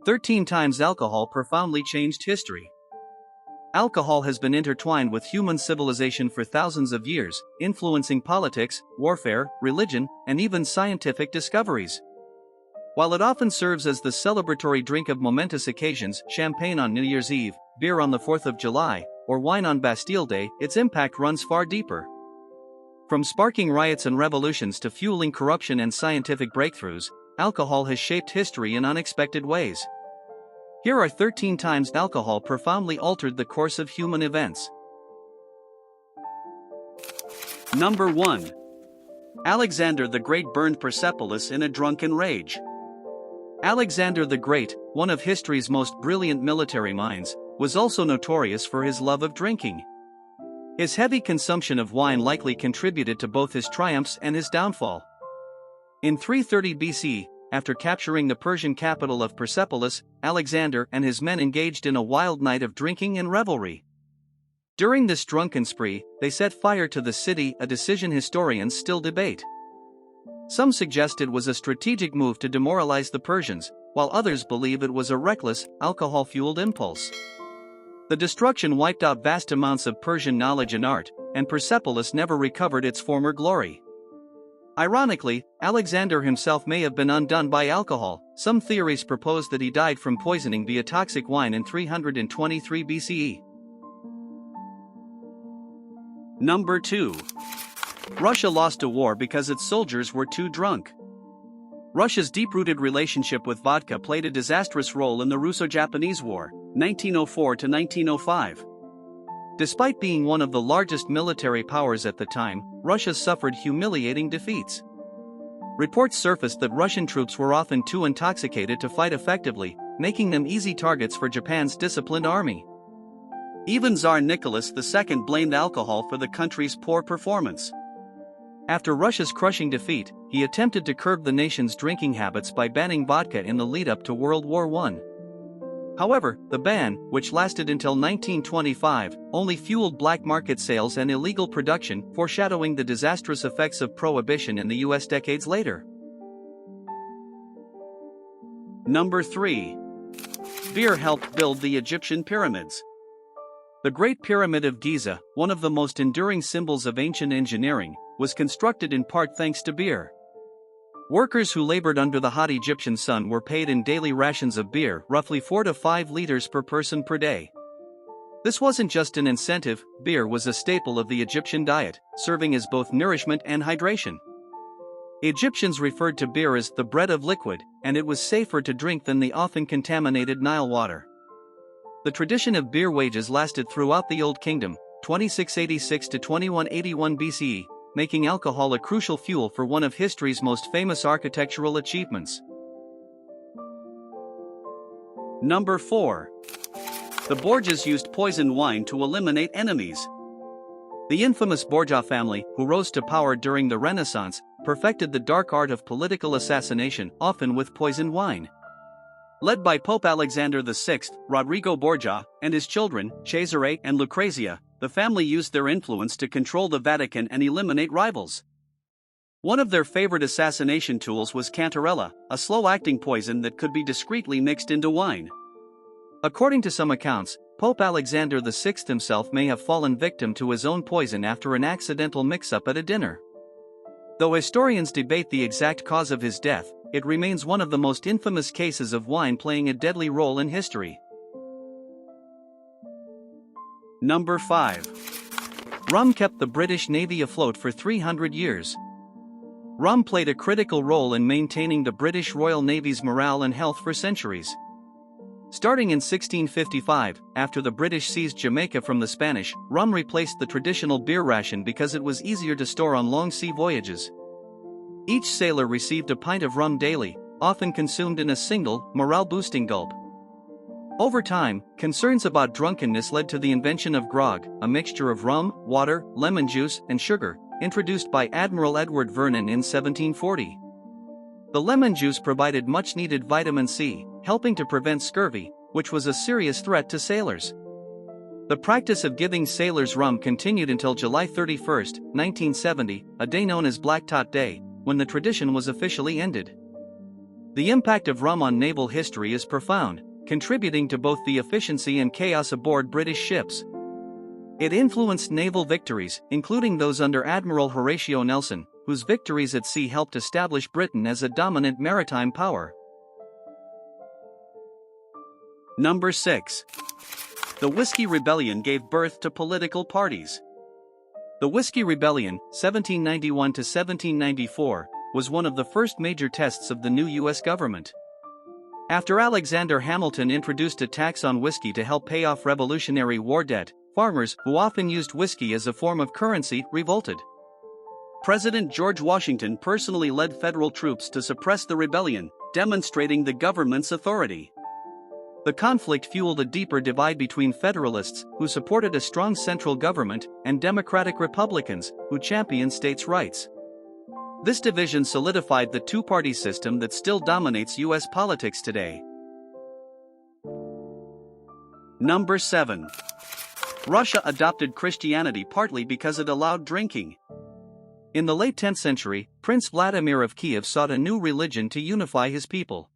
13 times alcohol profoundly changed history. Alcohol has been intertwined with human civilization for thousands of years, influencing politics, warfare, religion, and even scientific discoveries. While it often serves as the celebratory drink of momentous occasions, champagne on New Year's Eve, beer on the 4th of July, or wine on Bastille Day, its impact runs far deeper. From sparking riots and revolutions to fueling corruption and scientific breakthroughs, alcohol has shaped history in unexpected ways. Here are 13 times alcohol profoundly altered the course of human events. Number 1. Alexander the Great burned Persepolis in a drunken rage. Alexander the Great, one of history's most brilliant military minds, was also notorious for his love of drinking. His heavy consumption of wine likely contributed to both his triumphs and his downfall. In 330 BC, after capturing the Persian capital of Persepolis, Alexander and his men engaged in a wild night of drinking and revelry. During this drunken spree, they set fire to the city, a decision historians still debate. Some suggest it was a strategic move to demoralize the Persians, while others believe it was a reckless, alcohol-fueled impulse. The destruction wiped out vast amounts of Persian knowledge and art, and Persepolis never recovered its former glory. Ironically, Alexander himself may have been undone by alcohol. Some theories propose that he died from poisoning via toxic wine in 323 BCE. Number 2. Russia lost a war because its soldiers were too drunk. Russia's deep-rooted relationship with vodka played a disastrous role in the Russo-Japanese War, 1904 to 1905. Despite being one of the largest military powers at the time, Russia suffered humiliating defeats. Reports surfaced that Russian troops were often too intoxicated to fight effectively, making them easy targets for Japan's disciplined army. Even Tsar Nicholas II blamed alcohol for the country's poor performance. After Russia's crushing defeat, he attempted to curb the nation's drinking habits by banning vodka in the lead-up to World War I. However, the ban, which lasted until 1925, only fueled black market sales and illegal production, foreshadowing the disastrous effects of prohibition in the US decades later. Number 3. Beer helped build the Egyptian pyramids. The Great Pyramid of Giza, one of the most enduring symbols of ancient engineering, was constructed in part thanks to beer. Workers who labored under the hot Egyptian sun were paid in daily rations of beer, roughly 4 to 5 liters per person per day. This wasn't just an incentive, beer was a staple of the Egyptian diet, serving as both nourishment and hydration. Egyptians referred to beer as the bread of liquid, and it was safer to drink than the often contaminated Nile water. The tradition of beer wages lasted throughout the Old Kingdom, 2686 to 2181 BCE, making alcohol a crucial fuel for one of history's most famous architectural achievements. Number 4. The Borgias used poisoned wine to eliminate enemies. The infamous Borgia family, who rose to power during the Renaissance, perfected the dark art of political assassination, often with poisoned wine. Led by Pope Alexander VI, Rodrigo Borgia, and his children, Cesare and Lucrezia, the family used their influence to control the Vatican and eliminate rivals. One of their favorite assassination tools was cantarella, a slow-acting poison that could be discreetly mixed into wine. According to some accounts, Pope Alexander VI himself may have fallen victim to his own poison after an accidental mix-up at a dinner. Though historians debate the exact cause of his death, it remains one of the most infamous cases of wine playing a deadly role in history. Number 5. Rum kept the British Navy afloat for 300 years. Rum played a critical role in maintaining the British Royal Navy's morale and health for centuries. Starting in 1655, after the British seized Jamaica from the Spanish, rum replaced the traditional beer ration because it was easier to store on long sea voyages. Each sailor received a pint of rum daily, often consumed in a single, morale-boosting gulp. Over time, concerns about drunkenness led to the invention of grog, a mixture of rum, water, lemon juice, and sugar, introduced by Admiral Edward Vernon in 1740. The lemon juice provided much-needed vitamin C, helping to prevent scurvy, which was a serious threat to sailors. The practice of giving sailors rum continued until July 31, 1970, a day known as Black Tot Day, when the tradition was officially ended. The impact of rum on naval history is profound, contributing to both the efficiency and chaos aboard British ships. It influenced naval victories, including those under Admiral Horatio Nelson, whose victories at sea helped establish Britain as a dominant maritime power. Number 6. The Whiskey Rebellion gave birth to political parties. The Whiskey Rebellion, 1791 to 1794, was one of the first major tests of the new U.S. government. After Alexander Hamilton introduced a tax on whiskey to help pay off Revolutionary War debt, farmers, who often used whiskey as a form of currency, revolted. President George Washington personally led federal troops to suppress the rebellion, demonstrating the government's authority. The conflict fueled a deeper divide between Federalists, who supported a strong central government, and Democratic Republicans, who championed states' rights. This division solidified the two-party system that still dominates U.S. politics today. Number 7. Russia adopted Christianity partly because it allowed drinking. In the late 10th century, Prince Vladimir of Kiev sought a new religion to unify his people.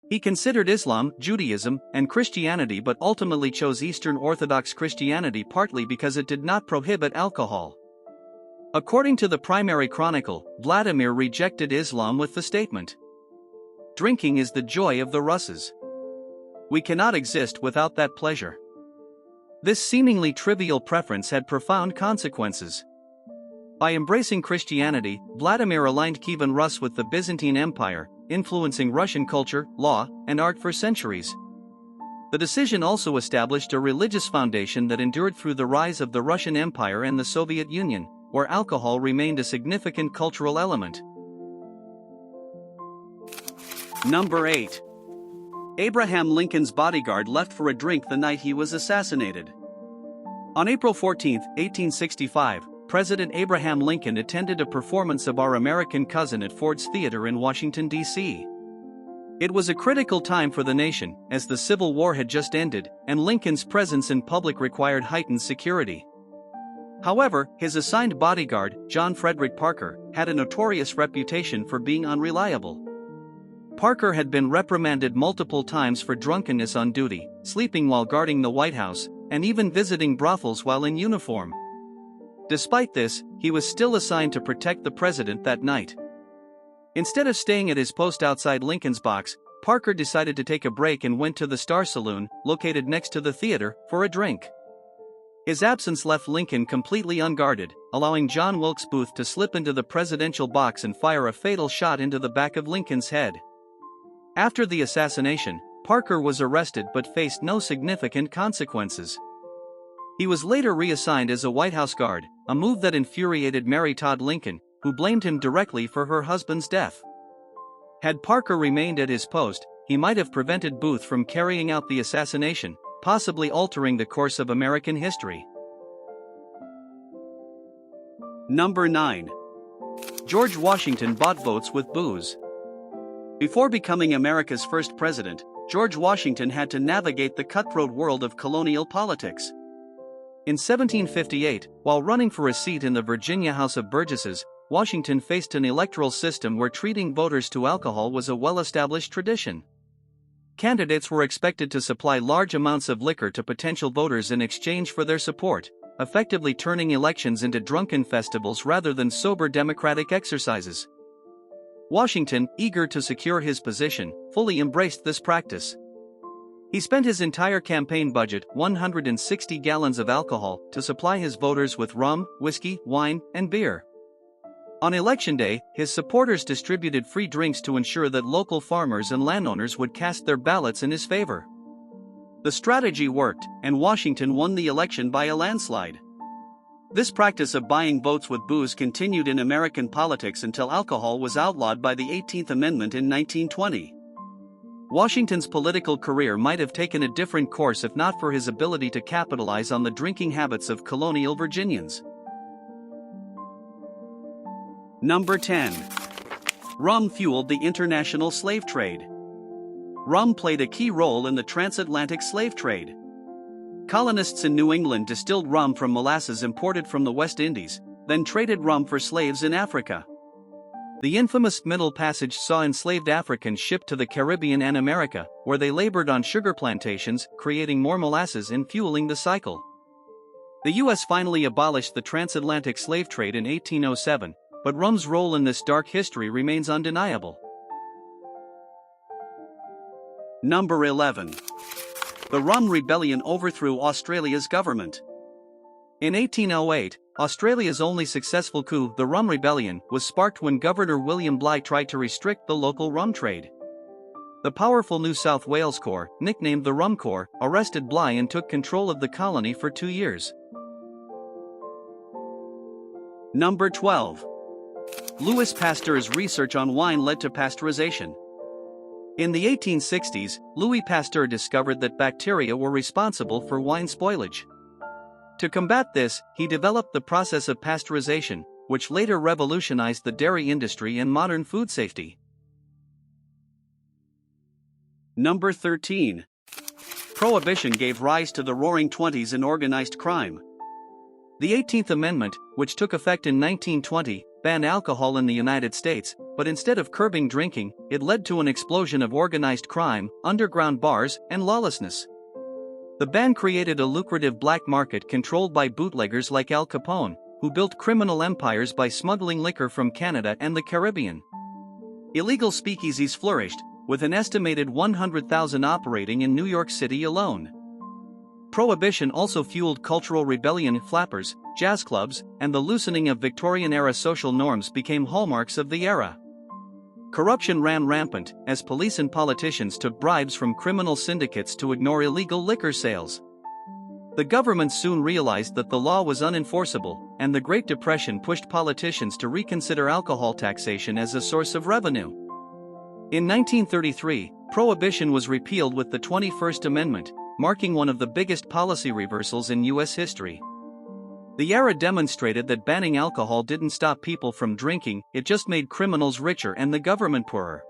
He considered Islam, Judaism, and Christianity but ultimately chose Eastern Orthodox Christianity partly because it did not prohibit alcohol. According to the Primary Chronicle, Vladimir rejected Islam with the statement, "Drinking is the joy of the Russes. We cannot exist without that pleasure." This seemingly trivial preference had profound consequences. By embracing Christianity, Vladimir aligned Kievan Rus with the Byzantine Empire, influencing Russian culture, law, and art for centuries. The decision also established a religious foundation that endured through the rise of the Russian Empire and the Soviet Union, where alcohol remained a significant cultural element. Number 8. Abraham Lincoln's bodyguard left for a drink the night he was assassinated. On April 14, 1865, President Abraham Lincoln attended a performance of Our American Cousin at Ford's Theater in Washington, D.C. It was a critical time for the nation, as the Civil War had just ended, and Lincoln's presence in public required heightened security. However, his assigned bodyguard, John Frederick Parker, had a notorious reputation for being unreliable. Parker had been reprimanded multiple times for drunkenness on duty, sleeping while guarding the White House, and even visiting brothels while in uniform. Despite this, he was still assigned to protect the president that night. Instead of staying at his post outside Lincoln's box, Parker decided to take a break and went to the Star Saloon, located next to the theater, for a drink. His absence left Lincoln completely unguarded, allowing John Wilkes Booth to slip into the presidential box and fire a fatal shot into the back of Lincoln's head. After the assassination, Parker was arrested but faced no significant consequences. He was later reassigned as a White House guard, a move that infuriated Mary Todd Lincoln, who blamed him directly for her husband's death. Had Parker remained at his post, he might have prevented Booth from carrying out the assassination, possibly altering the course of American history. Number 9. George Washington bought votes with booze. Before becoming America's first president, George Washington had to navigate the cutthroat world of colonial politics. In 1758, while running for a seat in the Virginia House of Burgesses, Washington faced an electoral system where treating voters to alcohol was a well-established tradition. Candidates were expected to supply large amounts of liquor to potential voters in exchange for their support, effectively turning elections into drunken festivals rather than sober democratic exercises. Washington, eager to secure his position, fully embraced this practice. He spent his entire campaign budget, 160 gallons of alcohol, to supply his voters with rum, whiskey, wine, and beer. On election day, his supporters distributed free drinks to ensure that local farmers and landowners would cast their ballots in his favor. The strategy worked, and Washington won the election by a landslide. This practice of buying votes with booze continued in American politics until alcohol was outlawed by the 18th Amendment in 1920. Washington's political career might have taken a different course if not for his ability to capitalize on the drinking habits of colonial Virginians. Number 10. Rum fueled the international slave trade. Rum played a key role in the transatlantic slave trade. Colonists in New England distilled rum from molasses imported from the West Indies, then traded rum for slaves in Africa. The infamous Middle Passage saw enslaved Africans shipped to the Caribbean and America, where they labored on sugar plantations, creating more molasses and fueling the cycle. The U.S. finally abolished the transatlantic slave trade in 1807, but rum's role in this dark history remains undeniable. Number 11. The Rum Rebellion overthrew Australia's government. In 1808, Australia's only successful coup, the Rum Rebellion, was sparked when Governor William Bligh tried to restrict the local rum trade. The powerful New South Wales Corps, nicknamed the Rum Corps, arrested Bligh and took control of the colony for 2 years. Number 12. Louis Pasteur's research on wine led to pasteurization. In the 1860s, Louis Pasteur discovered that bacteria were responsible for wine spoilage. To combat this, he developed the process of pasteurization, which later revolutionized the dairy industry and modern food safety. Number 13. Prohibition gave rise to the Roaring Twenties and organized crime. The 18th Amendment, which took effect in 1920, banned alcohol in the United States, but instead of curbing drinking, it led to an explosion of organized crime, underground bars, and lawlessness. The ban created a lucrative black market controlled by bootleggers like Al Capone, who built criminal empires by smuggling liquor from Canada and the Caribbean. Illegal speakeasies flourished, with an estimated 100,000 operating in New York City alone. Prohibition also fueled cultural rebellion. Flappers, jazz clubs, and the loosening of Victorian-era social norms became hallmarks of the era. Corruption ran rampant, as police and politicians took bribes from criminal syndicates to ignore illegal liquor sales. The government soon realized that the law was unenforceable, and the Great Depression pushed politicians to reconsider alcohol taxation as a source of revenue. In 1933, prohibition was repealed with the 21st Amendment, marking one of the biggest policy reversals in U.S. history. The era demonstrated that banning alcohol didn't stop people from drinking, it just made criminals richer and the government poorer.